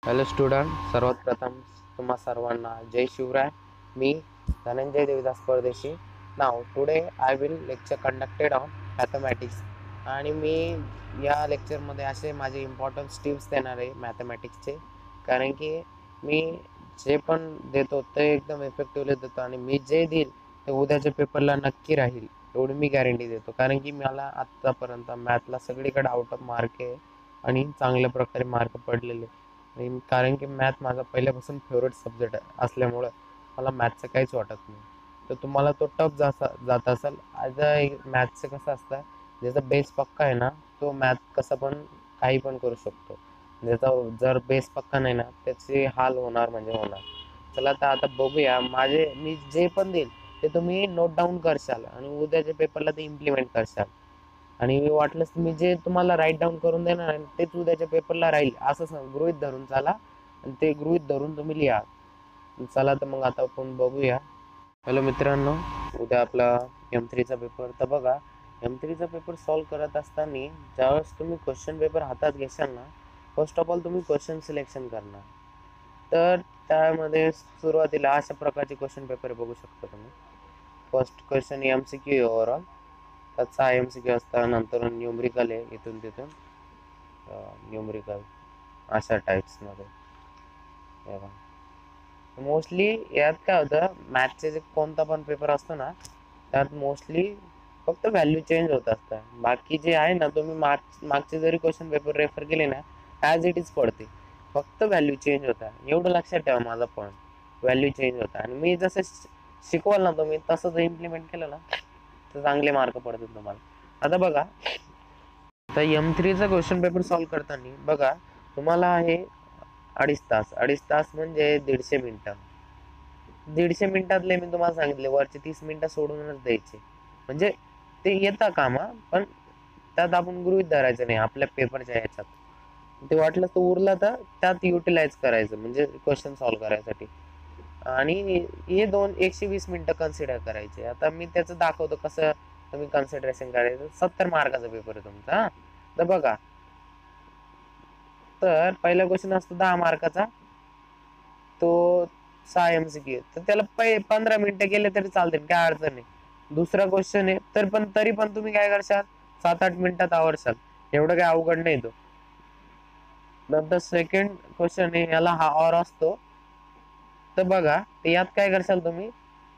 Hello student, सर्वात प्रथम तुम्हा सर्वांना जय शिवराय. मी धनंजय देविदास परदेशी. नाव today I will lecture conducted on mathematics. आणि मी या लेक्चरमध्ये असे माझे इम्पॉर्टन्स टिप्स देणार आहे मॅथमॅटिक्सचे. कारण की मी जे पण देतो ते एकदम इफेक्टिव्हली देतो आणि मी जे देईल ते उद्याच्या पेपरला नक्की राहील एवढी मी गॅरंटी देतो. कारण की मला आत्तापर्यंत मॅथला सगळीकडे आउट ऑफ मार्क आहे आणि चांगल्या प्रकारे मार्क पडलेले. कारण की मॅथ माझा पहिल्यापासून फेवरेट सब्जेक्ट असल्यामुळं मला मॅथचं काहीच वाटत नाही. तर तुम्हाला तो टफ जात असेल. आज मॅथचं कसं असतं, ज्याचा बेस पक्का आहे ना तो मॅथ कसं पण काही पण करू शकतो. ज्याचा जर बेस पक्का नाही ना त्याचे हाल होणार म्हणजे होणार. चला तर आता बघूया. मी जे पण देईल ते तुम्ही नोट डाऊन करशाल आणि उद्याच्या पेपरला ते इम्प्लिमेंट करशाल. आणि वाटलंच मी जे तुम्हाला राईट डाऊन करून देणार आहे तेच उद्याच्या पेपरला राहील असं गृहीत धरून चाला आणि ते गृहीत धरून तुम्ही लिहा. चला तर मग आता आपण बघूया. हॅलो मित्रांनो, उद्या आपला M3चा पेपर. तर बघा, M3चा पेपर सॉल्व करत असताना ज्यावेळेस तुम्ही क्वेश्चन पेपर हातात घेशाल ना, फर्स्ट ऑफ ऑल तुम्ही क्वेश्चन सिलेक्शन करणार. तर त्यामध्ये सुरुवातीला अशा प्रकारचे क्वेश्चन पेपर बघू शकता तुम्ही. फर्स्ट क्वेश्चन MCQ ओव्हरऑल, त्यात 6 MCQ असतात. नंतर न्यूमरिकल आहे इथून तिथून न्यूमरिकल अशा टाईप्समध्ये. मोस्टली यात काय होतं, मॅथचे जे कोणता पण पेपर असतो ना त्यात मोस्टली फक्त व्हॅल्यू चेंज होत असतात. बाकी जे आहे ना, तुम्ही मागचे जरी क्वेश्चन पेपर रेफर केले ना ॲज इट इज पडते, फक्त व्हॅल्यू चेंज होता. एवढं लक्षात ठेवा माझा पॉईंट, व्हॅल्यू चेंज होता. आणि मी जसं शिकवाल ना तुम्ही तसं जर इम्प्लिमेंट केलं ना तर चांगले मार्क पडतील तुम्हाला. आता बघा, आता M3चा क्वेश्चन पेपर सॉल्व करताना बघा तुम्हाला आहे 2.5 तास म्हणजे 150 मिनिटं. 150 मिनिटातले मी तुम्हाला सांगितले वरचे 30 मिनिटं सोडूनच द्यायचे. म्हणजे ते येतं कामा, पण त्यात आपण गृहीत धरायचं नाही आपल्या पेपरच्या ह्याच्यात. ते वाटलं तर उरलं तर त्यात युटिलाइज करायचं म्हणजे क्वेश्चन सॉल्व करायसाठी. आणि हे 120 मिनिटं कन्सिडर करायचे. आता मी त्याचं दाखवतो कसं तुम्ही कन्सिडरेशन करायचं. 70 मार्काचा पेपर आहे तुमचा. तर बघा, तर पहिला क्वेश्चन असतो 10 मार्काचा, तो 6 MCQ. तर त्याला 15 मिनिटं गेले तरी चालतील, काय अडचण नाही. दुसरा क्वेश्चन आहे तरी पण तुम्ही काय करशाल, 7-8 मिनिटात आवरशाल. एवढं काय अवघड नाही तो. नंतर सेकंड क्वेश्चन आहे, याला हा ऑर असतो. तर बघा यात काय करशाल तुम्ही,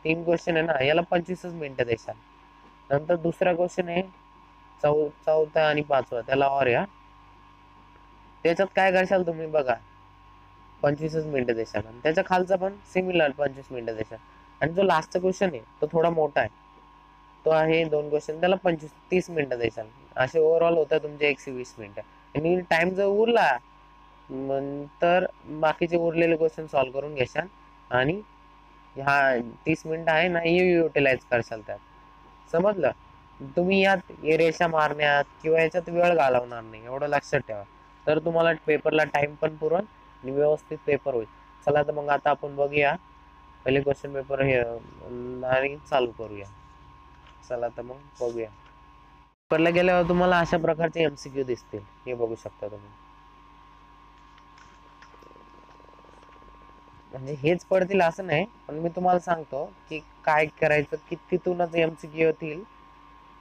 3 क्वेश्चन आहे ना, याला 25 मिनिटं देशाल. नंतर दुसरा क्वेश्चन आहे चौथा आणि पाचवा, त्याला ऑर या. त्याच्यात काय करशाल तुम्ही बघा, 25 मिनिटं देशाल. आणि त्याच्या खालचा पण सिमिलर 25 मिनिटं देशाल. आणि जो लास्टचा क्वेश्चन आहे तो थोडा मोठा आहे, तो आहे 2 क्वेश्चन, त्याला 30 मिनिटं देशाल. असे ओव्हरऑल होतं तुमचे 120 मिनिटं. आणि टाइम जर उरला तर बाकीचे उरलेले क्वेश्चन सॉल्व्ह करून घेशाल आणि हा 30 मिनिटं आहे ना हे युटिलाइज करशाल त्यात. समजलं? तुम्ही यात रेषा मारण्यात किंवा याच्यात वेळ घालवणार नाही, एवढं लक्षात ठेवा. तर तुम्हाला पेपरला टाइम पण पुरेल आणि व्यवस्थित पेपर होईल. चला तर मग आता आपण बघूया पहिले क्वेश्चन पेपर हे आणि चालू करूया. चला तर मग बघूया. पेपरला गेल्यावर तुम्हाला अशा प्रकारचे MCQ दिसतील, हे बघू शकता तुम्ही. म्हणजे हेच पडतील असं नाही, पण मी तुम्हाला सांगतो की काय करायचं, कितीतूनच MCQ येतील.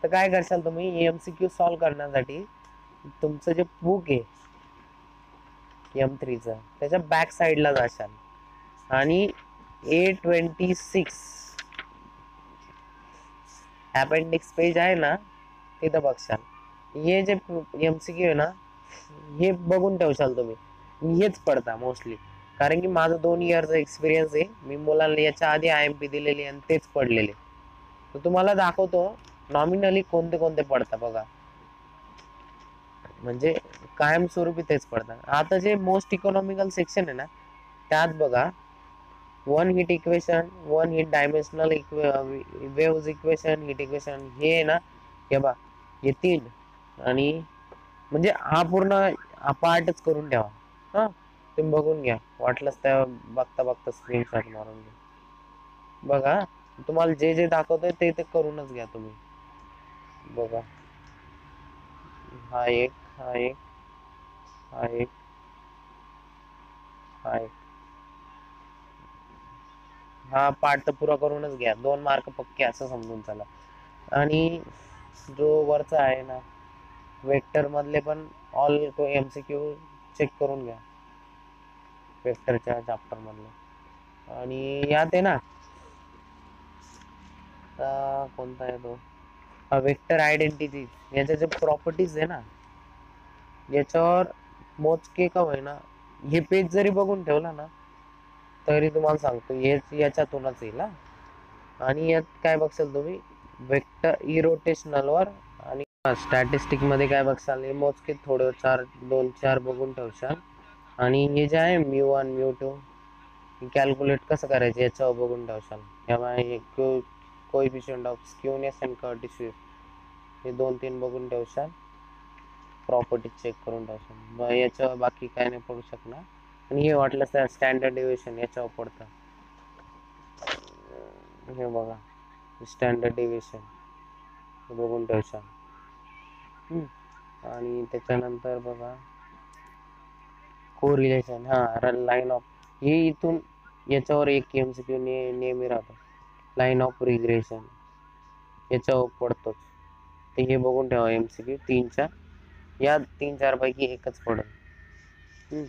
तर काय करशाल तुम्ही, MCQ सॉल्व करण्यासाठी तुमचं जे बुक आहे M3चं त्याच्या बॅक साईडला जाशाल आणि A26 अपेंडिक्स पेज आहे ना तिथं बघशाल. हे जे MCQ आहे ना हे बघून ठेवशाल तुम्ही. हेच पडता मोस्टली, कारण की माझा 2 इयरचा एक्सपिरियन्स आहे. मी मुलांना याच्या आधी IMP दिलेली आणि तेच पडलेले. तर तुम्हाला दाखवतो नॉमिनली कोणते कोणते पडतात बघा, म्हणजे कायमस्वरूपी तेच पडतात. आता जे मोस्ट इकॉनॉमिकल सेक्शन आहे ना त्यात बघा, one hit equation, one hit dimensional waves equation, hit equation, हे आहे ना, हे बघा हे 3. आणि म्हणजे हा पूर्ण पार्टच करून ठेवा. हा, तुम्ही बघून घ्या, वाटलंच त्या बघता बघता स्क्रीनशॉट मारून घ्या. बघा, तुम्हाला जे जे दाखवतोय ते ते करूनच घ्या तुम्ही. बघा, हा एक, हा एक, हा एक, आहे. हा पाठ तर पुरा करूनच घ्या, 2 मार्क पक्के असं समजून चला. आणि जो वरचा आहे ना वेक्टर मधले पण ऑल MCQ चेक करून घ्या, वेक्टरच्या चॅप्टर मधले. आणि यात आहे ना कोणता आहे तो वेक्टर आयडेंटिटी, याच्या जे प्रॉपर्टीज आहे ना याच्यावर मोजके का होईना हे पेज जरी बघून ठेवला ना तरी तुम्हाला सांगतो हेच याच्यातूनच येईल. आणि यात काय बघशाल तुम्ही वेक्टर इरोटेशनल वर आणि स्टॅटिस्टिक मध्ये काय बघशाल हे मोजके थोडं 2-4 बघून ठेवशाल. आणि हे जे आहे μ1 μ2 कॅल्क्युलेट कसं करायचं याच्यावर बघून ठेवशाल. त्यामुळे कोएफिशियंट ऑफ स्क्यूनेस अँड कर्टिसिटी हे 2-3 बघून ठेवशाल. प्रॉपर्टीज चेक करून ठेवशाल. याच्यावर बाकी काय नाही पडू शकणार. आणि हे वाटलं तर स्टँडर्ड डेव्हिएशन याच्यावर पडतं. हे बघा स्टँडर्ड डेव्हिएशन बघून ठेवशाल. आणि त्याच्यानंतर बघा कोरिलेशन, लाईन ऑफ हे इथून याच्यावर एक MCQ नेहमी राहतो. लाईन ऑफ रिग्रेशन याच्यावर पडतोच, ते हे बघून ठेवा. MCQ 3-4 या 3-4 पैकी एकच पडेल.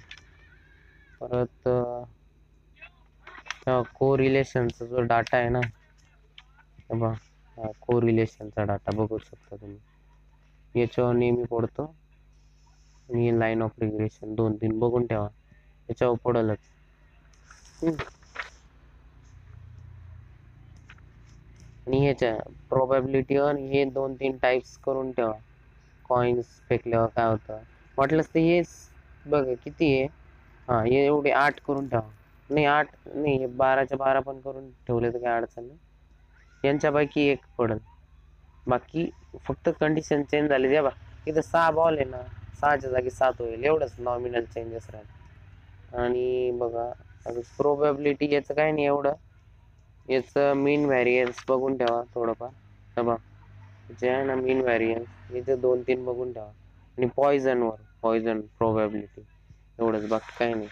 परत कोरिलेशनचा जो डाटा आहे ना बघा, कोरिलेशनचा डाटा बघू शकता तुम्ही, याच्यावर नेहमी पडतो. आणि लाईन ऑफ रिग्रेशन 2-3 बघून ठेवा, याच्यावर पडलच. आणि ह्याच्या प्रोबॅबिलिटीवर हे 2-3 टाइप्स करून ठेवा. कॉइन्स फेकल्यावर काय होतं म्हटलंच तर हेच बघा किती आहे. हे एवढे 8 करून ठेवा. नाही 8 नाही, हे 12च्या 12 पण करून ठेवले तर काय अडचण नाही. यांच्यापैकी एक पडल. बाकी फक्त कंडिशन चेंज झाली द्या बा. इथं 6 बॉल आहे ना, 6च्या जागी 7 होईल, एवढंच नॉमिनल चेंजेस राहील. आणि बघा प्रोबॅबिलिटी याचं काय नाही एवढं, याचं मीन व्हॅरियन्स बघून ठेवा थोडंफार. बघा जे आहे ना मीन व्हॅरियन्स याचे 2-3 बघून ठेवा. आणि पॉइझन प्रोबॅबिलिटी एवढंच, बाकी काही नाही.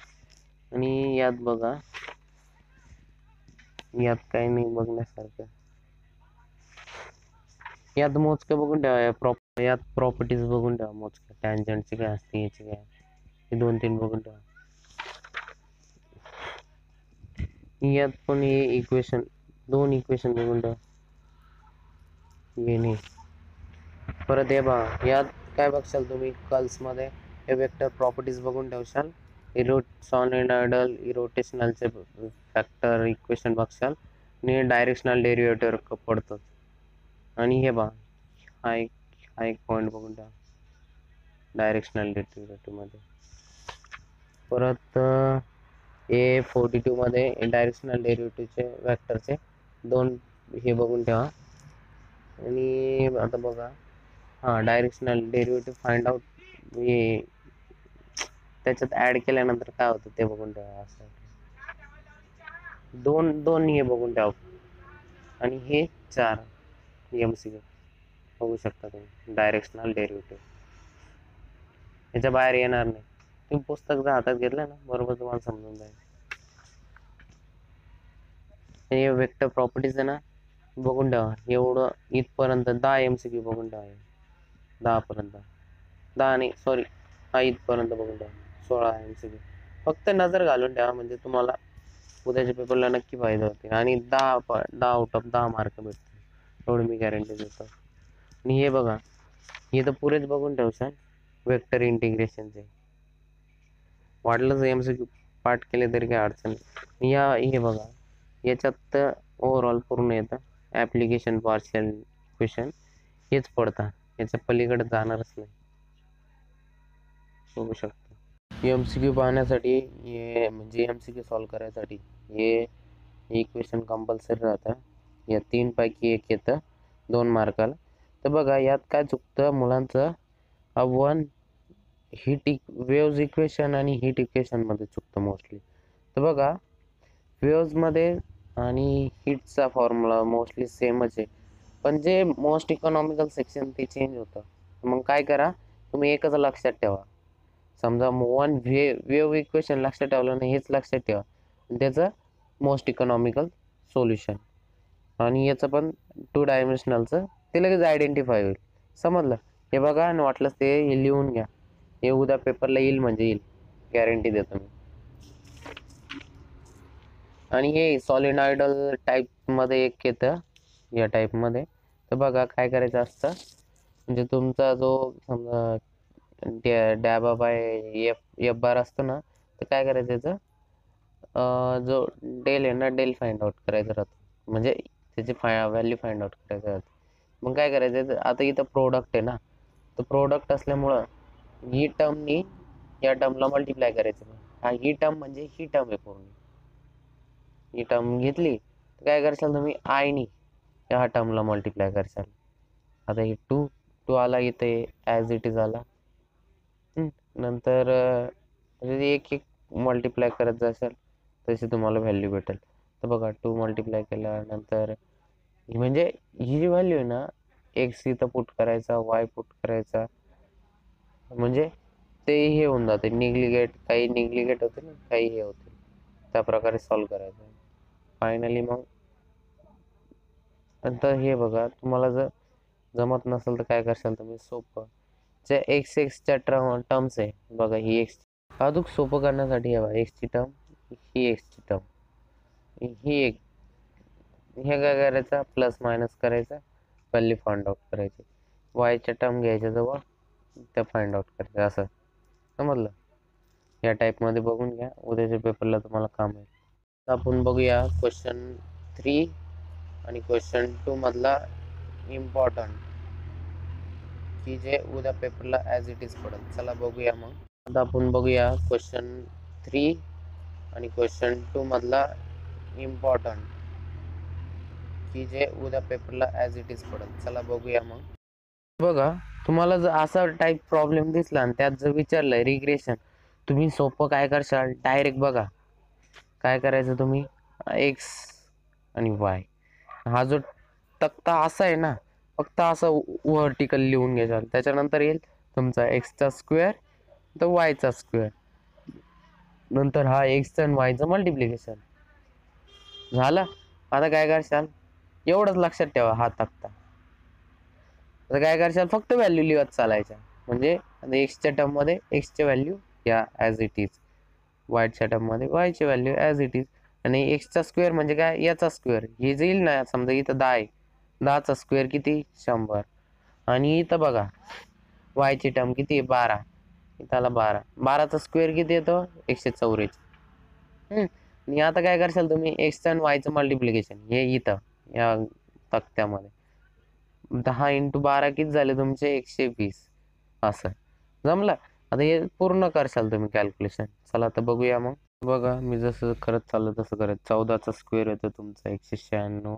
आणि यात बघा यात काही नाही बघण्यासारखं. यात मोजके बघून ठेवा. यात प्रॉपर्टीज बघून ठेवा मोजके, टँजंटची काय असते याची काय, हे 2-3 बघून ठेवा. यात पण हे इक्वेशन 2 इक्वेशन बघून ठेवा. हे नाही. परत हे बघा यात काय बघशाल तुम्ही कर्ल्स मध्ये हे वेक्टर प्रॉपर्टीज बघून ठेवशाल. सॉलिनॉइडल इरोटेशनलचे फॅक्टर इक्वेशन बघशाल. आणि डायरेक्शनल डेरिव्हेटिव्ह पडतो. आणि हे बघा हा एक पॉइंट बघून ठेवा डायरेक्शनल डेरिव्हेटिव्ह मध्ये. परत A42 मध्ये डायरेक्शनल डेरिव्हेटिव्हचे वेक्टरचे 2 हे बघून ठेवा. आणि आता बघा डायरेक्शनल डेरिव्हेटिव्ह फाइंड आउट हे त्याच्यात ऍड केल्यानंतर काय होतं ते बघून ठेवा. असं 2 हे बघून ठेवा. आणि हे 4 MCQ बघू शकता तुम्ही. डायरेक्शनल डेरिव्हेटिव्ह याच्या बाहेर येणार नाही. तुम्ही पुस्तक जर हातात घेतलं ना बरोबर तुम्हाला समजून जाईल. हे वेक्टर प्रॉपर्टीज आहे ना बघून ठेवा. एवढं इथपर्यंत 10 MCQ बघून ठेवा. 10 पर्यंत 10 नाही सॉरी इथपर्यंत बघून ठेवा. 16 MCQ फक्त नजर घालून ठेवा, म्हणजे तुम्हाला उद्याच्या पेपरला नक्की फायदा होतील. आणि 10 आउट ऑफ 10 मार्क भेटतील एवढी मी गॅरंटी देतो. आणि हे बघा हे तर पुरेच बघून ठेवशाल वेक्टर इंटिग्रेशनचे. वाटलंच MCQ पाठ केले तरी काही अडचण नाही. हे बघा याच्यात तर ओव्हरऑल पूर्ण येतं. ॲप्लिकेशन पार्शियल इक्वेशन हेच पडतात, याच्या पलीकडे जाणारच नाही. बघू शकता MCQ पाहण्यासाठी म्हणजे MCQ सॉल्व करायसाठी हे इक्वेशन कंपल्सरी राहतं. या 3 पैकी एक येतं 2 मार्काला. तर बघा यात काय चुकतं मुलांचं, वेव्ज इक्वेशन आणि हीट इक्वेशन मध्ये चुकतं मोस्टली. तर बघा वेव्ज मध्ये आणि हीटचा फॉर्म्युला मोस्टली सेमच आहे, पण जे मोस्ट इकॉनॉमिकल सेक्शन ते चेंज होतं. मग काय करा तुम्ही एकच लक्षात ठेवा, समजा वन वेव्ह इक्वेशन लक्षात ठेवलं नाही, हेच लक्षात ठेवा, त्याचं मोस्ट इकॉनॉमिकल सोल्युशन. आणि याचं पण 2 डायमेन्शनलचं ते लगेच आयडेंटिफाय होईल. समजलं? हे बघा आणि वाटलंच ते हे लिहून घ्या. हे उद्या पेपरला येईल म्हणजे येईल, गॅरंटी देतो मी. आणि हे सॉलिनॉइडल टाईपमध्ये एक येतं या टाईपमध्ये. तर बघा काय करायचं असतं, म्हणजे तुमचा जो समजा डॅबा बाय एफ बार असतो ना, तर काय करायचं त्याचं जो डेल आहे ना, डेल फाइंड आउट करायचं राहतं, म्हणजे त्याची व्हॅल्यू फाइंड आउट करायचं राहतं. मग काय करायचं, आता इथं प्रोडक्ट आहे ना, तर प्रोडक्ट असल्यामुळं ही टर्मनी या टर्मला मल्टिप्लाय करायचं. हा ही टर्म म्हणजे ही टर्म आहे पूर्ण. ही टर्म घेतली तर काय करशाल तुम्ही, आयनी या टर्मला मल्टिप्लाय करशाल. आता हे टू आला इथे ॲज इट इज आला. नंतर एक एक मल्टिप्लाय करत जाशाल तशी तुम्हाला व्हॅल्यू भेटेल. तर बघा 2 मल्टिप्लाय केल्यानंतर म्हणजे ही जी व्हॅल्यू आहे ना, एक्स इथं पुट करायचा, वाय पुट करायचा, म्हणजे ते हे होऊन जाते निग्लिगेट, काही निग्लिगेट होते ना, काही हे होते, त्या प्रकारे सॉल्व्ह करायचं. फायनली मग नंतर हे बघा, तुम्हाला जर जमत नसेल तर काय करशाल तुम्ही, सोपं जे एक्सच्या टर्म्स आहे बघा, ही एक्स अजून सोपं करण्यासाठी आहे बघा, एक्सची टर्म, ही एक्सची टर्म, ही एक, हे काय करायचं, प्लस मायनस करायचं, व्हॅल्यू फाइंड आउट करायची, वायच्या टर्म घ्यायच्या जवळ त्या फाइंड आउट करायचं. असं समजलं? या टाईपमध्ये बघून घ्या, उद्याच्या पेपरला तुम्हाला काम आहे. आपण बघूया क्वेश्चन 3 आणि क्वेश्चन 2 मधला इम्पॉर्टंट, की जे उद्या पेपरला ॲज इट इज पडेल. चला बघूया मग. आता आपण बघूया क्वेश्चन 3 आणि क्वेश्चन 2 मधला इम्पॉर्टंट, की जे उद्या पेपरला ॲज इट इज पडेल. चला बघूया मग. बघा, तुम्हाला जर असा टाईप प्रॉब्लेम दिसला आणि त्यात जर विचारलंय रिग्रेशन, तुम्ही सोपं काय करशाल, डायरेक्ट बघा काय करायचं तुम्ही, एक्स आणि वाय हा जो तक्ता असा आहे ना, फक्त असं व्हर्टिकल लिहून घ्यायचा. त्याच्यानंतर येईल तुमचा एक्सचा स्क्वेअर तर वायचा स्क्वेअर, नंतर हा एक्सचं आणि वायचं मल्टिप्लिकेशन झालं. आता काय करशाल, एवढंच लक्षात ठेवा हा तक्ता. आता काय करशाल, फक्त व्हॅल्यू लिहत चालायच्या, म्हणजे एक्सच्या टर्म मध्ये एक्सची व्हॅल्यू या ॲज इट इज, वायच्या टर्म मध्ये वायची व्हॅल्यू ॲज इट इज, आणि एक्सचा स्क्वेअर म्हणजे काय, याचा स्क्वेअर, हे जे येईल ना, समजा इथं 10 आहे, 10चा स्क्वेअर किती, 100. आणि इथं बघा वायची टर्म किती आहे, 12, इथं आला 12, 12चा स्क्वेअर किती येतो, 144. आणि आता काय करशाल तुम्ही, एक्स आणि वायचं मल्टिप्लिकेशन हे इथं या तक्त्यामध्ये, 10 × 12 किती झाले तुमचे, 120. असं जमलं? आता हे पूर्ण करशाल तुम्ही कॅल्क्युलेशन. चला आता बघूया मग. बघा मी जसं करत चाललं तसं करत, 14चा स्क्वेअर येतो तुमचा 196,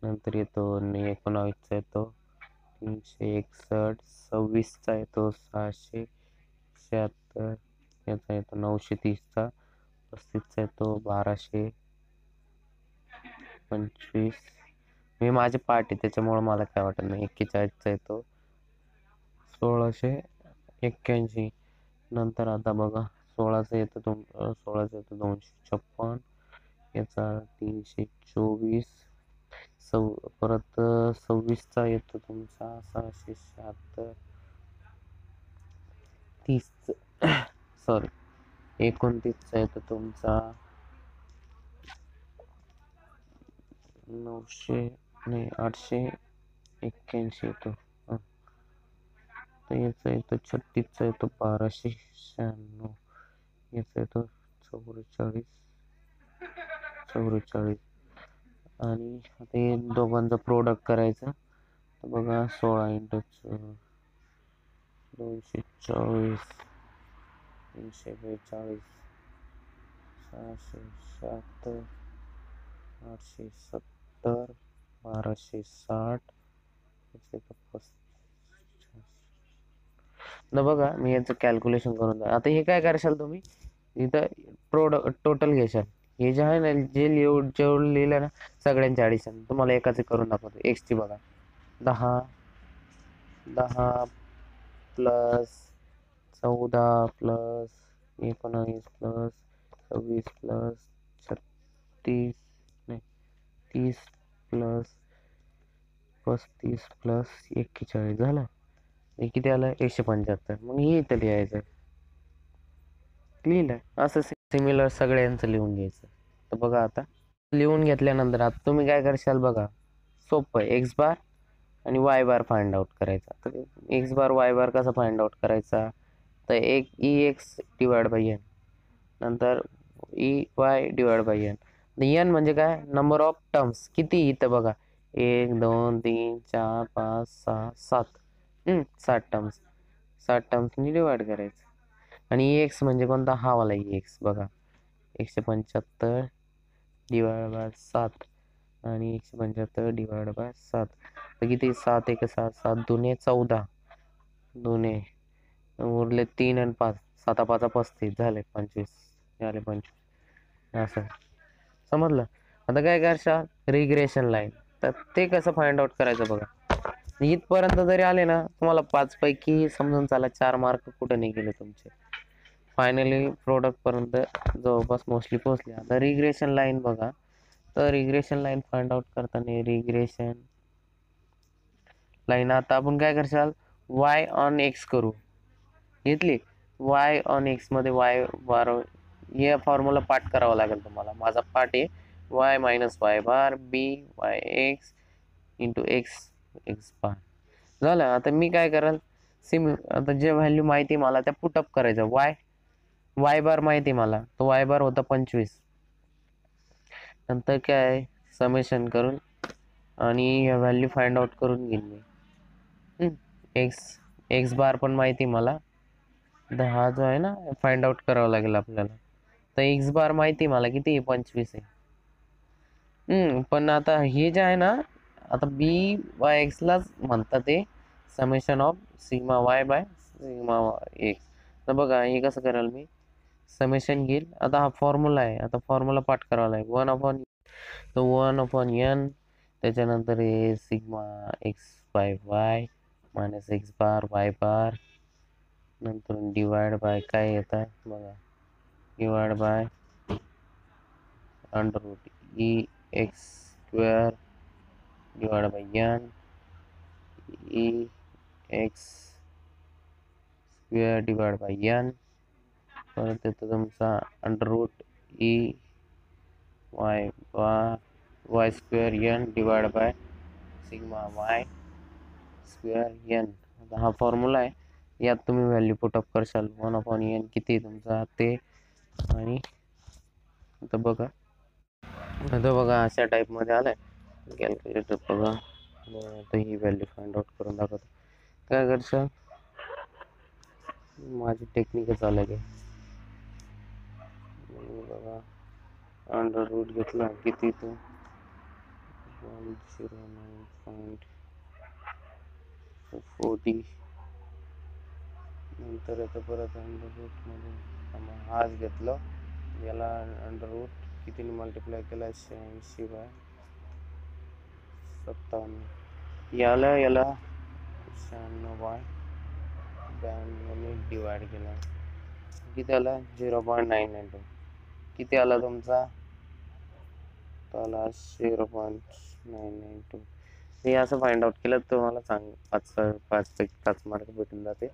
नंतर येतो 19चा येतो 361, 26चा येतो 676, याचा येतो 930चा, 35चा येतो 1225. मी माझे पार्ट आहे त्याच्यामुळे मला काय वाटत नाही. 41चा येतो 1681. नंतर आता बघा 16चा येतो 256, याचा 324, परत 26चा येतो तुमचा 676, 30 सॉरी 29चा येतो तुमचा 881 येतो. याचा येतो 36चा येतो 1296, याचा येतो 44. आणि आता हे दोघांचं प्रोडक्ट करायचं. तर बघा 16 × 224, 342, 676, 870, 1260, न बघा मी याचं कॅल्क्युलेशन करून द्या. आता हे काय करशाल तुम्ही, इथं टोटल घेशाल, हे जे आहे ना, जे जेवढं लिहिलं ना सगळ्यांचे ॲडिशन, तुम्हाला एकाचे करून दाखवतो. एक्सची बघा 10 10 प्लस 14 प्लस 19 प्लस 26 प्लस 36 नाही 30 प्लस 35 प्लस 41 झालं. हे किती आलं 175. मग हे इथं लिहायचं. लिहिलं असं सिमिलर सगळ्यांचं लिहून घ्यायचं. तर बघा आता लिहून घेतल्यानंतर आता तुम्ही काय करशाल बघा, सोपं आहे. एक्स बार आणि वाय बार फाइंड आउट करायचा. तर एक्स बार वाय बार कसा फाइंड आउट करायचा, तर एक E X divide by N, नंतर E Y divide by N. N म्हणजे काय, नंबर ऑफ टर्म्स. किती इथं बघा 1 2 3 4 5 6 7 7 टर्म्स. 7 टर्म्सनी डिवाइड करायचं. आणि ई एक्स म्हणजे कोणता, हा वाला ई एक्स बघा 175 डिवाइड बाय 7 आणि 175 डिवाइड बाय 7. तर किती 7 1 7 7 2 14 2 उरले 3 आणि 5 7 5 35 झाले 25 झाले 25. असं समजलं. आता काय करशाल रिग्रेशन लाईन. तर ते कसं फाइंड आउट करायचं बघा. इथपर्यंत जरी आले ना तुम्हाला 5 पैकी समजून चाला 4 मार्क कुठे नाही गेले तुमचे. फायनली प्रोडक्ट पर्यंत जवळपास मोस्टली पोहोचले. आता रिग्रेशन लाईन बघा. तर रिग्रेशन लाईन फाइंड आउट करताना रिग्रेशन लाईन आता आपण काय करशाल वाय ऑन एक्स करू. घेतली वाय ऑन एक्स मध्ये वाय बार हे फॉर्म्युला पाठ करावा लागेल तुम्हाला. माझा पाठ आहे Y minus Y bar B Y X into X X bar. झालं. आता मी काय कराल आता जे व्हॅल्यू माहिती मला त्या पुटअप करायचं. वाय बार माहिती मला, तो वाय बार होता 25. नंतर काय समेशन करून आणि या व्हॅल्यू फाइंड आउट करून घेईन मी. एक्स बार पण माहिती मला, हा जो आहे ना फाइंड आउट करावा लागेल आपल्याला. तर एक्स बार माहिती मला किती आहे 25 आहे. पण आता हे जे आहे ना आता बी वाय एक्स लाच म्हणतात ते summation of sigma y by sigma x. तर बघा हे कसं कराल मी समेशन घेईल. आता हा फॉर्म्युला आहे, आता फॉर्म्युला पाठ करावा लागेल 1/n. त्याच्यानंतर हे sigma X by Y minus X bar Y bar, नंतर डिवाइड बाय काय येतं बघा divide by under root E X square divide by N E X square divide by N. परत येतो तुमचा under root E Y bar Y square N divide by sigma Y square N. हा formula आहे. यात तुम्ही value put up करशाल 1/n किती तुमचा ते. आणि आता बघा अशा टाईपमध्ये आलाय कॅल्क्युलेटर बघा. आता ही व्हॅल्यू फाइंड आउट करून दाखवतो. काय करशाल माझी टेक्निकच अलग आहे बघा. अंडर रूट घेतला किती तो 109.40. नंतर येतं परत अंडर रूटमध्ये हाच घेतलं. याला अंडर रूट कितीने मल्टिप्लाय केला 86/57. याला 96/92 डिवाइड केला किती आला 0.992. किती आला तुमचा त्याला 0.992. हे असं फाइंड आउट केलं तर तुम्हाला 5 पैकी 5 मार्क भेटून जाते.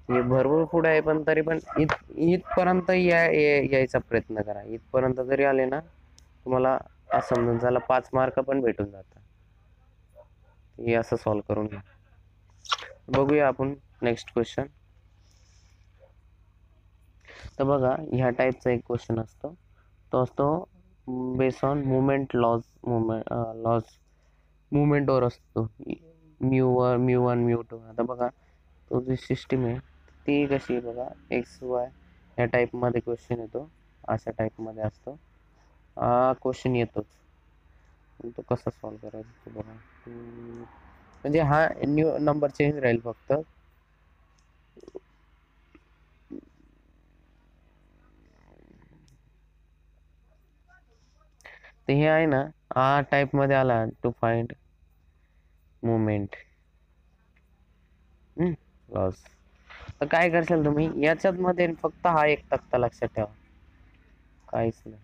हे भरपूर पुढे आहे पण तरी पण इथपर्यंत यायचा प्रयत्न करा. इथपर्यंत जरी आले ना तुम्हाला असं समजून झालं 5 मार्क पण भेटून जातात. हे असं सॉल्व्ह करून घ्या. बघूया आपण नेक्स्ट क्वेश्चन. तर बघा ह्या टाईपचा एक क्वेश्चन असतो. तो असतो बेस ऑन मुवमेंट लॉज मुवमेंटवर असतो म्यू1 म्यू2. आता बघा तो जी सिस्टीम आहे ती कशी आहे बघा एक्स वाय ह्या टाईपमध्ये क्वेश्चन येतो. अशा टाईपमध्ये असतो हा क्वेश्चन येतोच. तो कसा सॉल्व्ह करायचा तो बघा. म्हणजे हा न्यू नंबर चेंज राहील फक्त. तर हे आहे ना हा टाइप मध्ये आला टू फाइंड मुवमेंट लॉस. तर काय करशाल तुम्ही याच्यात मध्ये फक्त हा एक तक्ता लक्षात ठेवा, काहीच नाही.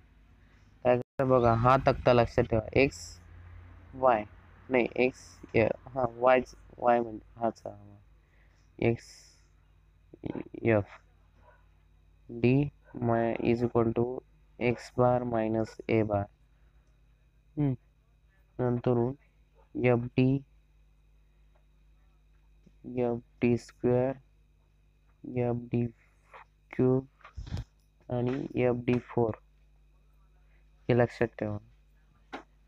काय करता बघा, हा तक्ता लक्षात ठेवा, एक्स वाय नाही एक्स हा वाय, वाय म्हणजे हाच X F D is equal to X bar minus A bar, नंतर F D square F D cube आणि एफ डी फोर हे लक्षात ठेवा.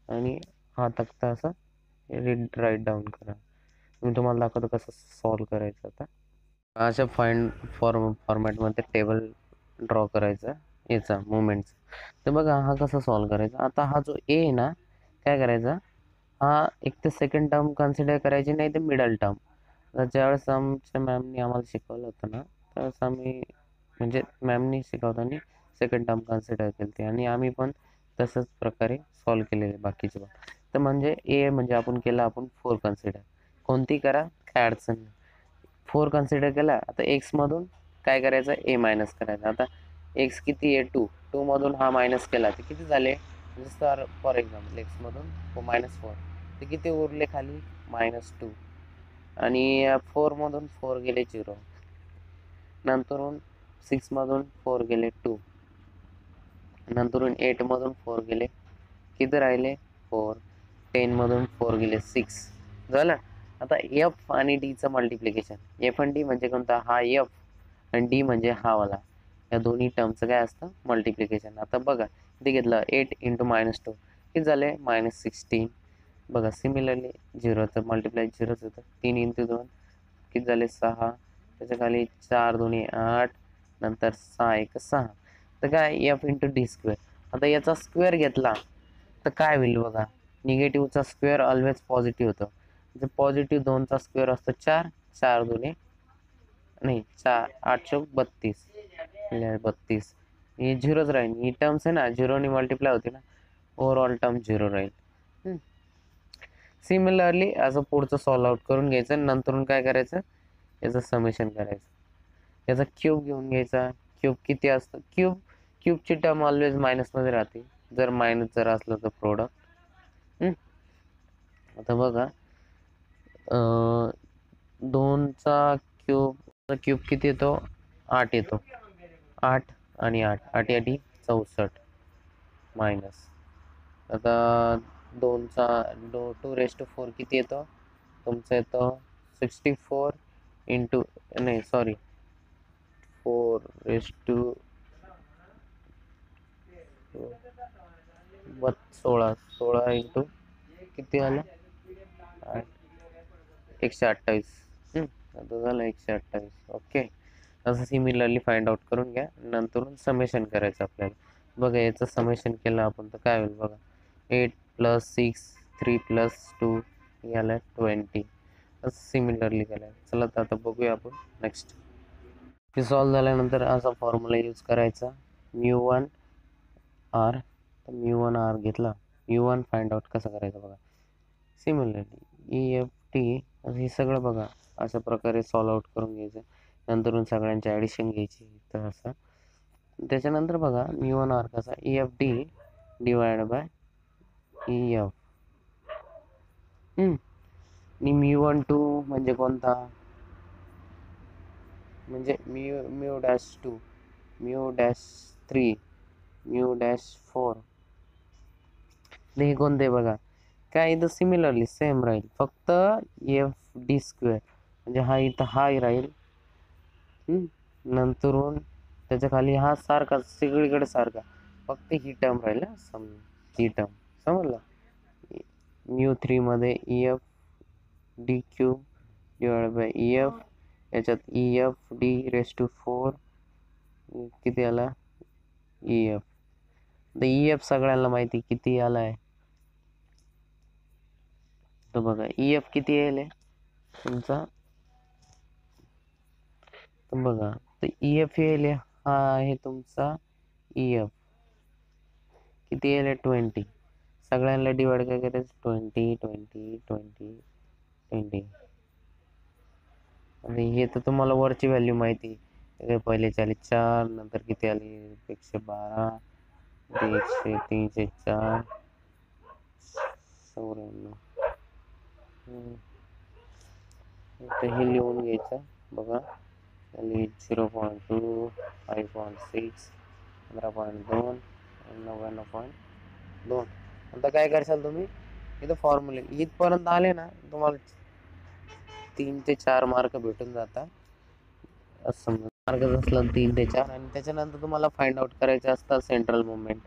आणि हा तक्ता असा राईट डाऊन करा. मी तुम्हाला दाखवतो कसं सॉल्व करायचं. आता अशा फॉर्मॅटमध्ये टेबल ड्रॉ करायचा याचा मुवमेंटचा. तर बघा हा कसा सॉल्व करायचा. आता हा जो ए आहे ना, काय करायचा, हा एक तर सेकंड टर्म कन्सिडर करायची, नाही तर मिडल टर्म. तर ज्यावेळेस आमच्या मॅमनी आम्हाला शिकवलं होतं ना, त्यावेळेस आम्ही म्हणजे मॅमनी शिकवताना सेकंड टर्म कन्सिडर केली आणि आम्ही पण तसंच प्रकारे सॉल्व केलेले बाकीचे पण. तर म्हणजे ए म्हणजे आपण केला 4 कन्सिडर, कोणती करा काय अडचण नाही. 4 कन्सिडर केला. आता एक्स मधून काय करायचं, ए मायनस करायचं. आता एक्स किती आहे 2 मधून हा मायनस केला तर किती झाले, जसं फॉर एक्झाम्पल एक्स मधून -4 तर किती उरले खाली -2 आणि 4 मधून 4 गेले 0, नंतरून 6 मधून 4 गेले 2, नंतरून 8 मधून 4 गेले किती राहिले 4, 10 मधून 4 गेले 6 झालं. आता एफ आणि डी चं मल्टिप्लिकेशन, एफ आणि डी म्हणजे कोणता, हा एफ आणि डी म्हणजे हा वाला, या दोन्ही टर्मचं काय असतं मल्टिप्लिकेशन. आता बघा इथे घेतलं 8 इंटू -2 किती झाले -16. बघा सिमिलरली झिरोचं मल्टिप्लाय झिरोच होतं, 3 इंटू 2 किती झाले 6, त्याच्या खाली 4 2 8, नंतर 6 1 6. तर काय एफ इंटू डी स्क्वेअर. आता याचा स्क्वेअर घेतला तर काय होईल बघा, निगेटिव्हचा स्क्वेअर ऑलवेज पॉझिटिव्ह होतं. जर पॉझिटिव्ह 2चा स्क्वेअर असतो 4, 4 2 नाही 4 8 32 32, ही झिरोच राहील. ही टर्म्स आहे ना झिरोनी मल्टिप्लाय होते ना, ओव्हरऑल टर्म झिरो राहील. सिमिलरली असं पुढचं सॉल्व आउट करून घ्यायचं, नंतर काय करायचं याचं समेशन करायचं. याचा क्यूब घेऊन घ्यायचा. क्यूब किती असतं, क्यूबची टर्म ऑलवेज मायनसमध्ये राहते, जर मायनस जर असलं तर प्रोडक्ट. आता बघा 2चा क्यूब किती येतो 8 येतो, 8 आणि 8 8 8 64 मायनस. आता 2चा 2 किती येतो तुमचा, येतो 64 इंटू नाही सॉरी 4 16 इंटू किती आलं 128. आता झालं 128. ओके. असं सिमिलरली फाइंड आउट करून घ्या, नंतर समेशन करायचं आपल्याला. बघा याचं समेशन केलं आपण तर काय होईल बघा, 8 + 6 3 + 2 याला 20. असं सिमिलरली केलं. चला तर आता बघूया आपण नेक्स्ट. हे सॉल्व झाल्यानंतर असा फॉर्म्युला यूज करायचा μ1 r. तर μ1 r घेतला, μ1 फाइंड आउट कसं करायचं बघा. सिमिलरली EFT हे सगळं बघा अशा प्रकारे सॉल्व आउट करून घ्यायचं, नंतरून सगळ्यांची ॲडिशन घ्यायची. तर असं त्याच्यानंतर बघा μ1 r कसा EFD डिवाइड बाय EF. आणि μ1 2 म्हणजे कोणता, म्हणजे μ-2 μ-3 μ-4. हे कोणते बघा, काय इथं सिमिलरली सेम राहील, फक्त एफ डी स्क्वेअर म्हणजे हा इथं हाय राहील. नंतरून त्याच्या खाली हा सारखा सगळीकडे सारखा, फक्त ही टर्म राहील ना, ही टर्म समजलं. μ3 मध्ये EF D cube divide by EF, याच्यात EF d⁴ किती आला EF. तर EF सगळ्यांना माहिती किती आलाय. तर बघा EF किती येईल तुमचा, तर बघा तर EF येईल हा आहे तुमचा EF किती येईल 20. सगळ्यांना डिवाइड काय करायचं 20 20 20 20. आणि हे तर तुम्हाला वरची व्हॅल्यू माहिती आहे. पहिले 4, नंतर किती आली 112, 304, 94. तर हे लिहून घ्यायचं बघा. 0.2, 5.6, 15.2, 99.2. आता काय करशाल तुम्ही, इथं फॉर्म्युले इथपर्यंत आले ना, तुम्हाला 3 ते 4 मार्क भेटून जातात. असं मार्कच असलं 3 ते 4, आणि त्याच्यानंतर तुम्हाला फाइंड आउट करायचे असतात सेंट्रल मुवमेंट.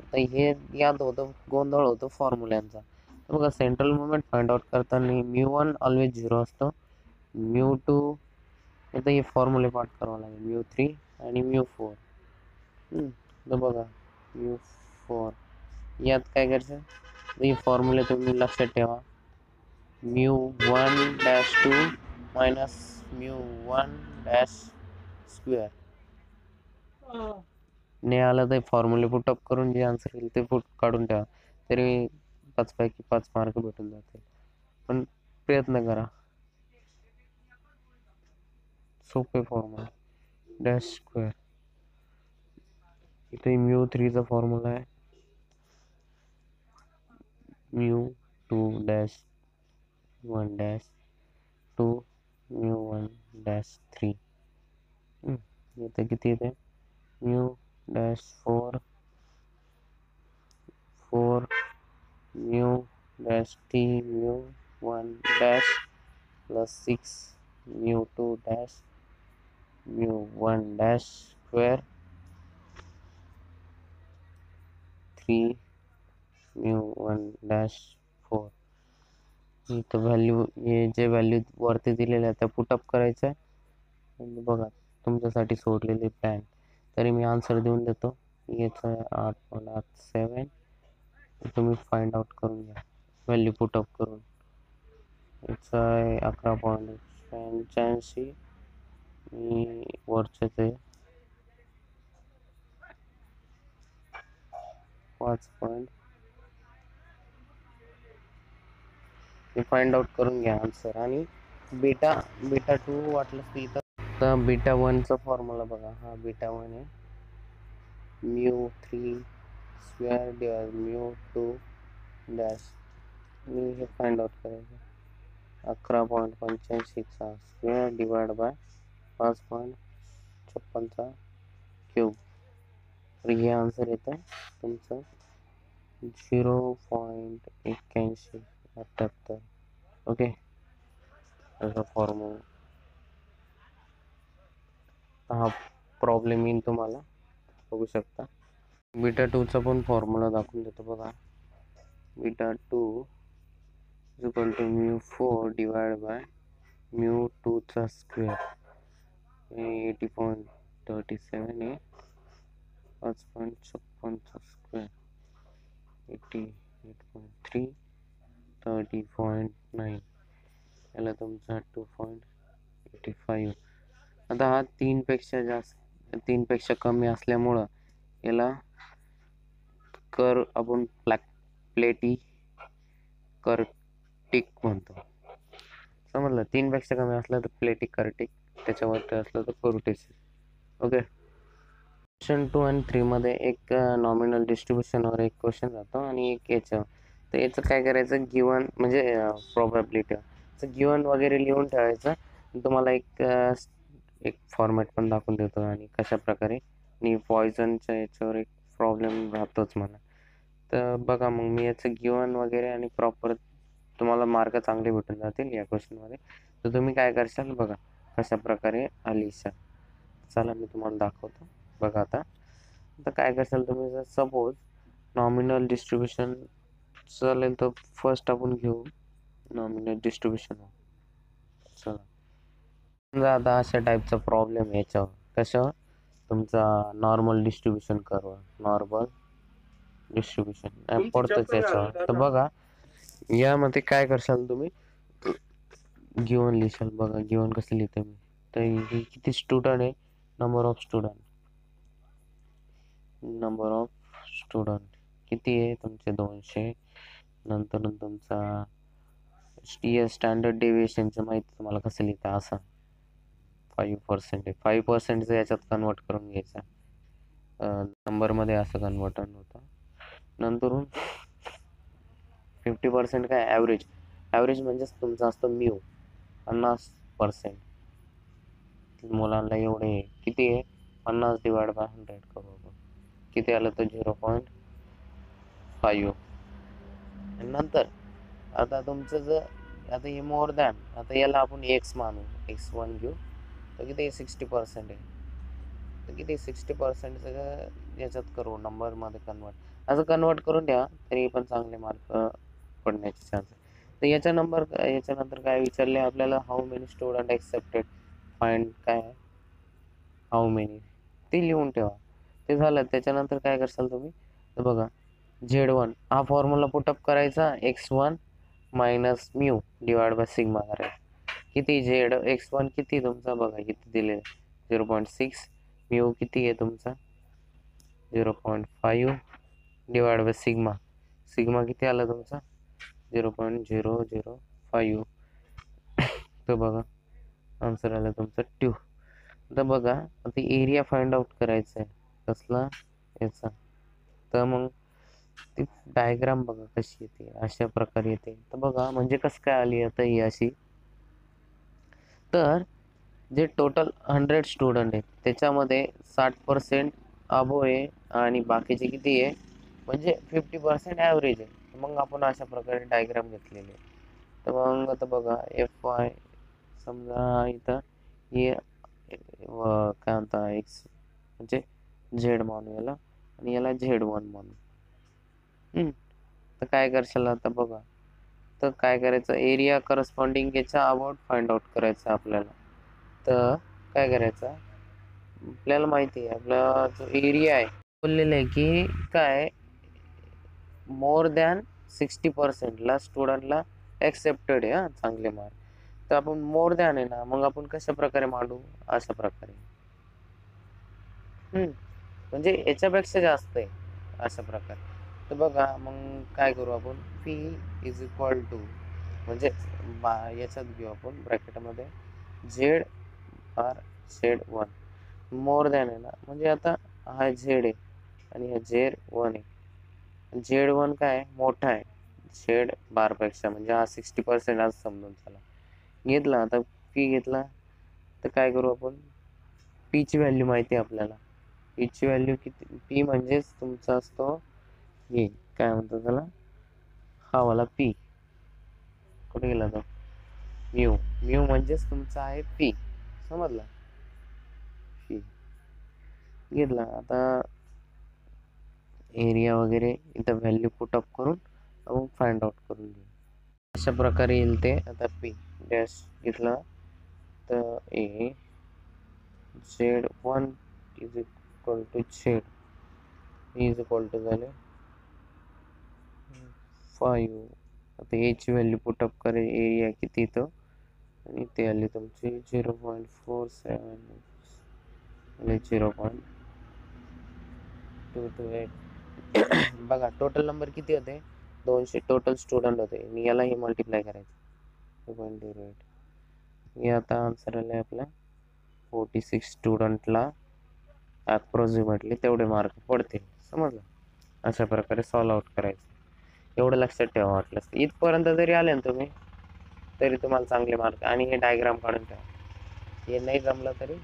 तर हे याद होतं, गोंधळ होतो फॉर्म्युल्यांचा. बघा, सेंट्रल मुवमेंट फाइंड आउट करताना μ1 ऑलवेज 0 असतो, μ2 आता हे फॉर्म्युले पाठ करावं लागेल, μ3 आणि μ4. तर बघा μ4 यात काय करायचं, हे फॉर्म्युले तुम्ही लक्षात ठेवा. μ1-2 मायनस μ1 स्क्वेअर. नाही आलं तर फॉर्म्युले पुटअप करून जे आन्सर येईल ते काढून ठेवा, तरी 5 पैकी 5 मार्क भेटून जातील. पण प्रयत्न करा. सोपे फॉर्म्युला डॅश स्क्वेअर. इथे μ3 फॉर्म्युला आहे, μ2-1-2 μ1-3. इथं किती येते, μ-4 μ-3 μ1 plus 6 μ2 μ1 square 3 μ1 4. इथं व्हॅल्यू, हे जे व्हॅल्यू वरती दिलेल्या त्या पुटअप करायचं आहे. बघा, तुमच्यासाठी सोडलेले प्लॅन. तरी मी आन्सर देऊन देतो. याचं 8.7. तुम्ही फाइंड आउट करून घ्या व्हॅल्यू पुटअप करून. याचं आहे 11.85. मी वरचे ते 5 पॉईंट फाइंड आउट करून घ्या आन्सर. आणि बीटा 2 वाटलं की इथं बीटा 1चा फॉर्म्युला बघा. हा बीटा 1 आहे, μ3 स्क्वेअर डिवाइड μ2 डॅश. मी हे फाइंड आउट करायचं, 11.85 स्क्वेअर डिवाइड बाय 5.56 क्यूब. तर हे आन्सर येतं तुमचं 0.8178. ओके, त्याचा फॉर्म्युला. हा प्रॉब्लेम येईल तुम्हाला, बघू शकता. बीटा 2चा पण फॉर्म्युला दाखवून देतो बघा. Beta 2 equal to μ4 divide by μ2 square. 80.37 आहे, 5.56 स्क्वेअर 88.3 30.9. याला तुमचा 2.85. आता हा 3 पेक्षा कमी असल्यामुळं याला कर आपण प्लेटी कर्टिक म्हणतो. समजलं, 3 पेक्षा कमी असलं तर प्लेटी कर्टिक, त्याच्यावरती असलं तर कोरुटेसिस. ओके. क्वेश्चन 2 आणि 3 मध्ये एक नॉमिनल डिस्ट्रीब्युशनवर एक क्वेश्चन राहतो आणि एक याचं. तर याचं काय करायचं, गिवन म्हणजे प्रोबॅबिलिटी गिवन वगैरे लिहून ठेवायचं. तुम्हाला एक फॉर्मॅट पण दाखवून देतो आणि कशा प्रकारे. आणि पॉयझनच्या याच्यावर एक प्रॉब्लेम राहतोच मला. तर बघा, मग मी याचं गिवन वगैरे आणि प्रॉपर तुम्हाला मार्क चांगले भेटून जातील या क्वेश्चनमध्ये. तर तुम्ही काय करशाल बघा, कशा प्रकारे लिहिशाल. चला मी तुम्हाला दाखवतो. बघा, आता काय करशाल तुम्ही, जर सपोज नॉमिनल डिस्ट्रीब्युशन चालेल तर फर्स्ट आपण घेऊ नॉमिनल डिस्ट्रीब्युशन. चला, समजा आता अशा टाईपचा प्रॉब्लेम याच्यावर, कशावर, तुमचा normal distribution curve, normal distribution पडतोच याच्यावर. तर बघा, यामध्ये काय करशाल तुम्ही, गिवन लिहिशाल. बघा गिवन कसं लिहितो मी. तर किती स्टुडंट आहे, नंबर ऑफ स्टुडंट किती आहे तुमचे 200. नंतर तुमचा स्टँडर्ड डेव्हिएशनचं माहिती तुम्हाला कसं लिहिता असं 5% 5% याच्यात कन्वर्ट करून घ्यायचा, नंबरमध्ये असं कन्वर्टन होतं. नंतरून 50% काय ॲव्हरेज. ॲव्हरेज म्हणजेच तुमचा असतो म्यू 50%. मुलांना एवढे किती आहे 50 डिवाइड बाय 100 करू आपण, किती आलं तर 0.5. आणि नंतर आता तुमचं जर आता हे मोर दॅन, आता याला आपण एक्स मानू, x1 घेऊ तर किती 60% आहे, तर किती 60% सगळं याच्यात करू नंबरमध्ये कन्वर्ट, असं कन्वर्ट करून द्या तरी पण चांगले मार्क पडण्याचे चान्स आहे. तर याच्यानंतर काय विचारले आपल्याला, how many student accepted, find काय हाऊ मेनी ते लिहून ठेवा. ते झालं त्याच्यानंतर काय करसाल तुम्ही, तर बघा Z1 हा फॉर्म्युला पुटअप करायचा, x1 minus mu divide by sigma करायचा, किती x1 किती तुमचा बघा किती दिले 0.6, म्यू किती आहे तुमचा 0.5 डिवाइड बाय सिग्मा, सिग्मा किती आला तुमचा 0.005. तर बघा आन्सर आला तुमचा 2. तर बघा आता एरिया फाइंड आउट करायचा आहे कसला याचा, तर मग ती डायग्राम बघा कशी येते, अशा प्रकारे येते. तर बघा म्हणजे कसं काय आली आता ही अशी, तर जे टोटल 100 स्टुडंट आहेत त्याच्यामध्ये 60% अबो आहे आणि बाकीचे किती आहे म्हणजे 50% ॲव्हरेज आहे. मग आपण अशा प्रकारे डायग्राम घेतलेले. तर मग आता बघा FY समजा इथं हे काय म्हणता एक्स म्हणजे झेड मानू याला आणि याला Z1 मानू. तर काय करशाल आता बघा, तर काय करायचं एरिया करस्पॉन्डिंग याच्या अबाउट फाइंड आउट करायचं आपल्याला. तर काय करायचं, आपल्याला माहिती आहे आपला जो एरिया आहे बोललेलं आहे की काय मोर दॅन 60%ला स्टुडंटला ॲक्सेप्टेड आहे हा चांगले मार्क. तर आपण मोर दॅन आहे ना, मग आपण कशा प्रकारे मांडू अशा प्रकारे, म्हणजे याच्यापेक्षा जास्त आहे अशा प्रकारे. तर बघा मग काय करू आपण, P इज इक्वल टू म्हणजे याच्यात घेऊ आपण ब्रॅकेटमध्ये Z1 मोर दॅन आहे ना, म्हणजे आता हा झेड आहे आणि हा Z1 आहे. Z1 काय मोठा आहे झेड बारपेक्षा, म्हणजे हा 60% आज समजून चला घेतला. आता P घेतला तर काय करू आपण, P ची व्हॅल्यू माहिती आहे आपल्याला, P ची व्हॅल्यू किती, P म्हणजेच तुमचा असतो हे काय म्हणतो त्याला, हा वाला P कुठे गेला तो, म्यू. म्यू म्हणजेच तुमचा आहे P, समजला. P घेतला. आता एरिया वगैरे इथं व्हॅल्यू पुटअप करून आपण फाइंड आउट करून घेऊ. अशा प्रकारे येईल ते. आता P डॅश घेतला तर Z1 is equal to Z is equal to झाले 5. आता याची व्हॅल्यू पुटअप करे, एरिया किती इथं आणि ते आली तुमची 0.47 आणि 0.228. बघा टोटल नंबर किती होते 200 टोटल स्टुडंट होते आणि याला हे मल्टिप्लाय करायचं 2.08. हे आता आन्सर आले आपल्या 46 स्टुडंटला अप्रॉक्सिमेटली तेवढे मार्क पडतील, समजलं. अशा प्रकारे सॉल्व आउट करायचं, एवढं लक्षात ठेवा. वाटलं इथपर्यंत जरी आले ना तुम्ही तरी तुम्हाला चांगले मार्क. आणि हे डायग्राम काढून ठेवा, हे नाही जमलं तरी,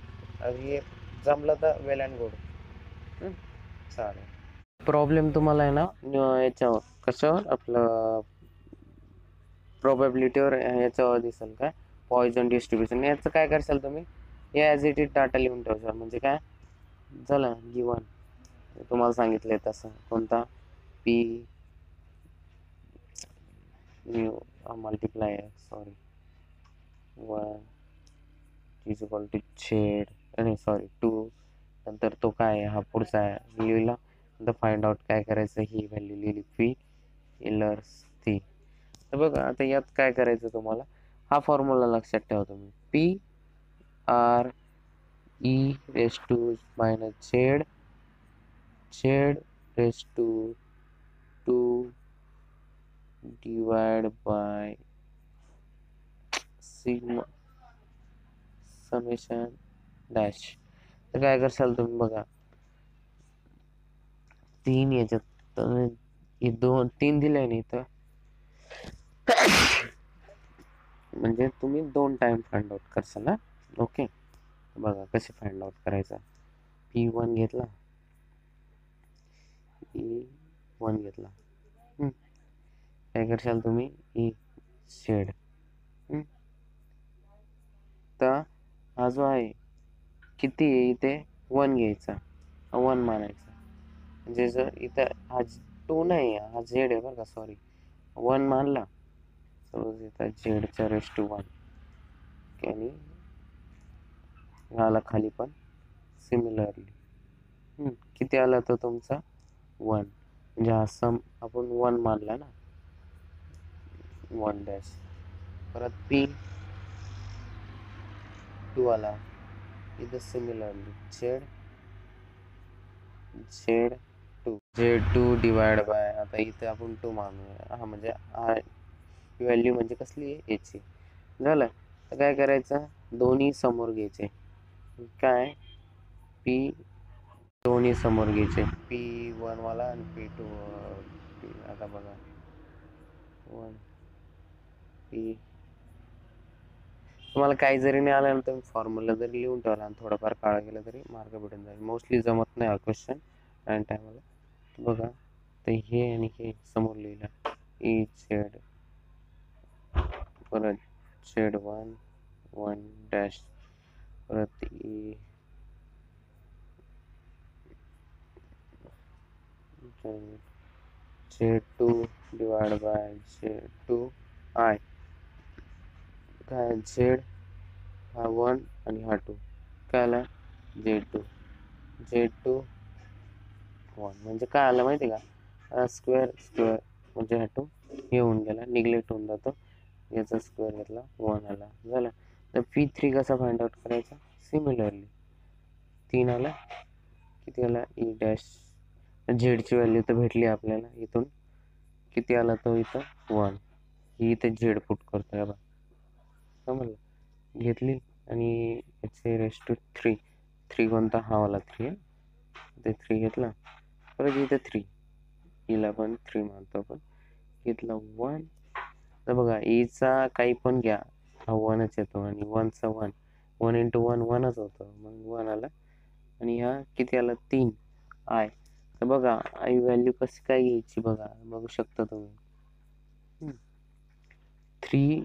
हे जमलं तर वेल अँड गुड. चालेल. प्रॉब्लेम तुम्हाला आहे ना याच्यावर कशावर आपलं प्रोबॅबिलिटीवर याच्यावर दिसेल काय, पॉइझन डिस्ट्रीब्युशन. याचं काय करशाल तुम्ही, हे ॲज इट इज डाटा लिहून ठेवशाल, म्हणजे काय झालं गिवन तुम्हाला सांगितलंय तसं. कोणता P new multiply sorry 1 is equal to Z नाही सॉरी 2, नंतर तो काय आहे हा पुढचा आहे लिहिला. नंतर फाइंड आउट काय करायचं, ही व्हॅल्यू लिहिली P इलर्स ती. तर बघा आता यात काय करायचं तुम्हाला, हा फॉर्म्युला लक्षात ठेवा तुम्ही, P(R)(e⁻² Z(2) divide by sigma summation dash. तर काय करशाल तुम्ही बघा, 3 याच्यात हे 2-3 दिले नाही तर म्हणजे तुम्ही 2 टाइम फाइंड आउट करशाल ना. ओके, बघा कसे फाइंड आउट करायचा. P1 घेतला, E1 घेतला, काय करशाल तुम्ही ई शेड. तर हा जो आहे किती आहे इथे 1 घ्यायचा, 1 मानायचा. म्हणजे जर इथं हा 2 नाही, हा झेड आहे बरं का, सॉरी 1 मानला. सपोज इथं झेडचा रेस टू 1 आणि आला खाली पण सिमिलरली किती आला तो तुमचा 1. म्हणजे हा सम आपण 1 मानला ना, 1 डॅश. परत P2 आला, इथं सिमिलरली Z2 डिवाइड बाय, आता इथे आपण 2 मानूया. हा म्हणजे हा व्हॅल्यू म्हणजे कसली आहे याची. झालं तर काय करायचं, दोन्ही समोर घ्यायचे. काय P दोन्ही समोर घ्यायचे, P1 वाला आणि P2. आता बघा 1 P. तुम्हाला काही जरी नाही आलं ना, तुम्ही फॉर्म्युला जरी लिहून ठेवला आणि थोडंफार काळं गेलं तरी मार्क भेटून जाईल. मोस्टली जमत नाही हा क्वेश्चन आणि टायमाला. बघा तर हे आणि हे समोर लिहिलं ई झेड, परत Z1 1 डॅश, परत E Z2 divide by Z2 I. काय झेड हा 1 आणि हा 2, काय आला Z2 1. म्हणजे काय आलं माहिती का, स्क्वेअर म्हणजे हा 2 हे होऊन गेला, निग्लेक्ट होऊन जातो. याचा स्क्वेअर घेतला 1 आला. झालं तर P3 कसा फाइंड आउट करायचा, सिमिलरली 3 आला, किती आला ई डॅश. झेडची व्हॅल्यू तर भेटली आपल्याला, इथून किती आला तो इथं 1. ही इथे झेड पुट करतोय बघा, समजलं. घेतली आणि याचे रेस टू 3 कोणता, हा वाला 3 आहे, ते 3 घेतला. परत इथे 3, हिला पण 3 मानतो आपण, घेतला 1. तर बघा ईचा काही पण घ्या, हा 1च येतो आणि 1चा 1 इंटू 1 1च होतं, मग 1 आला. आणि हा किती आला 3 आय. तर बघा आय व्हॅल्यू कशी काय घ्यायची बघा, बघू शकता तुम्ही 3.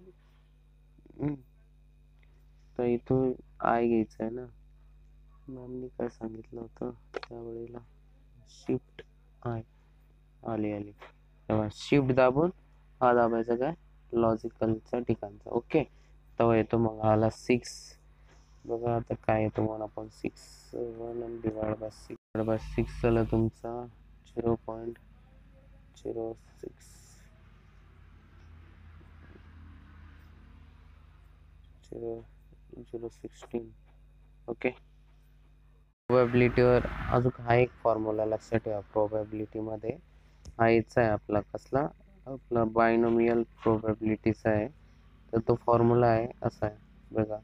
तर इथून आय घ्यायचं आहे ना, मॅमनी काय सांगितलं होतं त्यावेळेला, शिफ्ट आय आली तेव्हा शिफ्ट दाबून हा दाबायचा काय लॉजिकलच्या ठिकाणचा. ओके, तेव्हा येतो मग आला 6. बघा आता काय येतो 1/6, 1 डिवाइड बाय 6 झाला तुमचा 0.016. ओके, प्रोबॅबिलिटीवर अजून हा एक फॉर्म्युला लक्षात ठेवा. प्रोबॅबिलिटीमध्ये हा याचा आहे आपला, कसला आपला बायनोमियल प्रोबॅबिलिटीचा आहे. तर तो फॉर्म्युला आहे असा आहे बघा,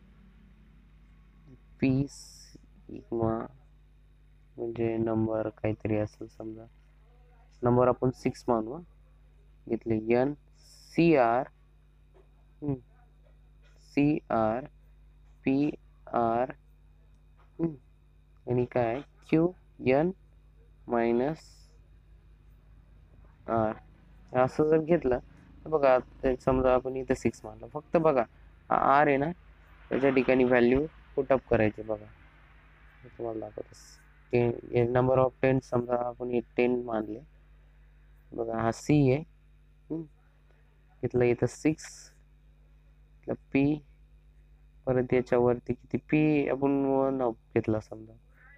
P सिग्मा म्हणजे नंबर काहीतरी असेल, समजा नंबर आपण 6 मानू, घेतले N CR PR आणि काय QN मायनस R. असं जर घेतलं तर बघा, समजा आपण इथे 6 मानलं, फक्त बघा हा R आहे ना, त्याच्या ठिकाणी व्हॅल्यू पुटअप करायची. बघा तुम्हाला दाखवतो, 10 नंबर ऑफ 10, समजा आपण हे 10 मानले. बघा हा C आहे, घेतलं इथं 6, P, परत याच्यावरती किती P आपण 1 घेतला समजा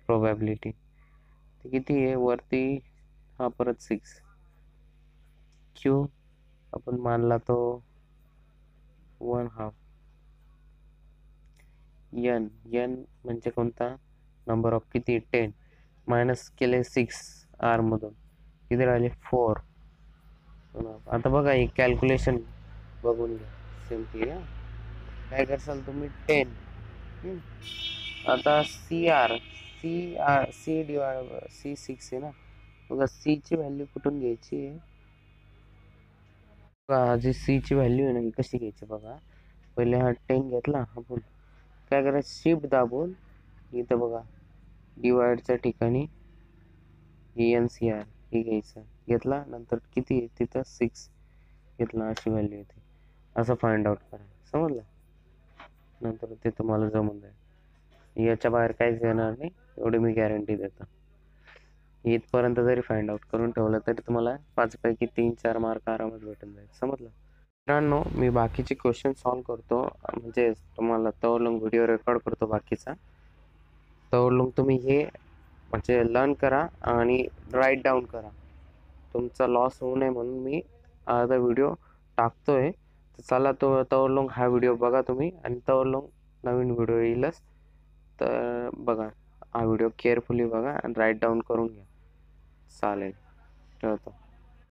प्रोबॅबिलिटी, ते किती आहे वरती, हा परत 6. Q आपण मानला तो 1/2. N म्हणजे कोणता नंबर ऑफ किती 10, मायनस केले 6 R मधून, किती राहिले 4. आता बघा हे कॅल्क्युलेशन बघून घ्या सिम्पली. काय करसाल तुम्ही 10. आता सी डिवाइड सी 6 आहे ना, बघा सी ची व्हॅल्यू कुठून घ्यायची आहे. बघा जी सी ची व्हॅल्यू आहे ना, ही कशी घ्यायची बघा. पहिले हा 10 घेतला आपण, काय करायचं शिफ्ट दाबून इथं बघा डिवाइडच्या ठिकाणी NCR हे घ्यायचं, घेतला नंतर किती आहे तिथं 6 घेतला, अशी व्हॅल्यू येते. असं फाइंड आउट करा, समजलं. नंतर ते तुम्हाला जमून जाईल, याच्या बाहेर काहीच येणार नाही, एवढी मी गॅरंटी देतो. इथपर्यंत जरी फाइंड आउट करून ठेवलं तरी तुम्हाला 5 पैकी 3-4 मार्क आरामात भेटून जाईल, समजलं. मित्रांनो, मी बाकीचे क्वेश्चन सॉल्व करतो, म्हणजे तुम्हाला तवलंग व्हिडिओ रेकॉर्ड करतो बाकीचा. तवलंग तुम्ही हे म्हणजे लर्न करा आणि राईट डाऊन करा. तुमचा लॉस होऊ नये म्हणून मी अर्धा व्हिडिओ टाकतोय. तर चला तो तवलंग हा व्हिडिओ बघा तुम्ही, आणि तवलंग नवीन व्हिडिओ येईलच, तर बघा हा व्हिडिओ केअरफुली बघा आणि राईट डाऊन करून घ्या. चालेल, ठेवतो.